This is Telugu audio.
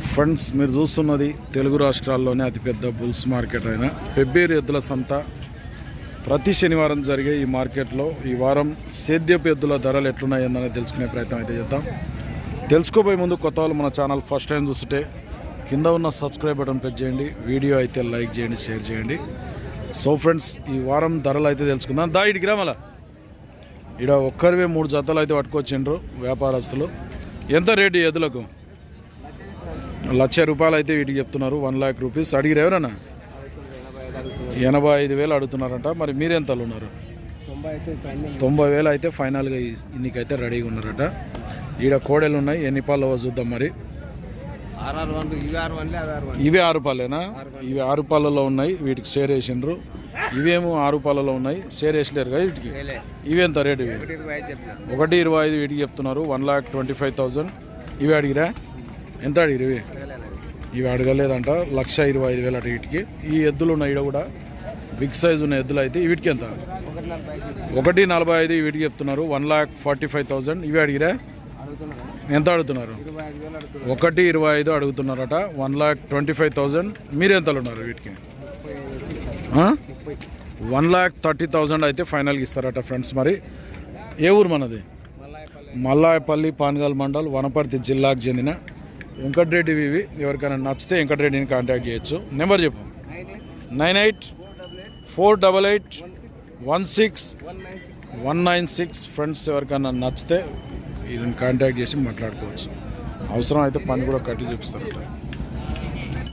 ఫ్రెండ్స్, మీరు చూస్తున్నది తెలుగు రాష్ట్రాల్లోనే అతిపెద్ద బుల్స్ మార్కెట్ అయిన పెబ్బేరు ఎద్దుల సంత. ప్రతి శనివారం జరిగే ఈ మార్కెట్లో ఈ వారం సేద్యపు ఎద్దుల ధరలు ఎట్లున్నాయని తెలుసుకునే ప్రయత్నం అయితే చేద్దాం. తెలుసుకోబోయే ముందు కొత్త వాళ్ళు మన ఛానల్ ఫస్ట్ టైం చూస్తుంటే కింద ఉన్న సబ్స్క్రైబ్ బటన్ ప్రెస్ చేయండి, వీడియో అయితే లైక్ చేయండి, షేర్ చేయండి. సో ఫ్రెండ్స్, ఈ వారం ధరలు అయితే తెలుసుకుందాం. ఇటుకి రా. మళ్ళా ఇక్కడ ఒక్కరివే 3 జతలు అయితే పట్టుకొచ్చిండ్రు వ్యాపారస్తులు. ఎంత రేటు ఎద్దులకు? ₹1,00,000 అయితే వీటికి చెప్తున్నారు. 1,00,000 రూపీస్ అడిగిరు. ఎవరన్నా 85,000 అడుగుతున్నారంట. మరి మీరెంతలు ఉన్నారు? 90,000 అయితే ఫైనల్గా ఇన్నికైతే రెడీగా ఉన్నారట. ఈడ కోడెలు ఉన్నాయి, ఎన్ని పాలు చూద్దాం. మరి ఇవి 6 పాలేనా? ఇవి 6 పాలలో ఉన్నాయి, వీటికి షేర్ వేసిండ్రు. ఇవేమో 6 పాలలో ఉన్నాయి, షేర్ వేసలేరు కదా వీటికి. ఇవి ఎంత రేటు? ఇవి 1,25,000 వీటికి చెప్తున్నారు. 1,25,000 ఇవి అడిగిరా? ఎంత అడిగిరు? ఇవి అడగలేదంట. 1,25,000 అటు వీటికి. ఈ ఎద్దులు ఉన్నాయి ఈడ కూడా, బిగ్ సైజు ఉన్న ఎద్దులు అయితే. వీటికి ఎంత? 1,45,000 వీటికి చెప్తున్నారు. 1,45,000 ఇవి అడిగిరా? ఎంత అడుగుతున్నారు? 1,25,000 అడుగుతున్నారట. 1,25,000. మీరు ఎంతలు ఉన్నారు వీటికి? 1,30,000 అయితే ఫైనల్గా ఇస్తారట ఫ్రెండ్స్. మరి ఏ ఊరు మనది? మల్లాయపల్లి, పాన్గల్ మండల్, వనపర్తి జిల్లాకు చెందిన వెంకటరెడ్డి. ఇవి ఎవరికైనా నచ్చితే వెంకటరెడ్డిని కాంటాక్ట్ చేయొచ్చు. నెంబర్ చెప్పు. 984816196196. ఫ్రెండ్స్, ఎవరికైనా నచ్చితే వీళ్ళని కాంటాక్ట్ చేసి మాట్లాడుకోవచ్చు. అవసరం అయితే పని కూడా కట్టి చూపిస్తారట.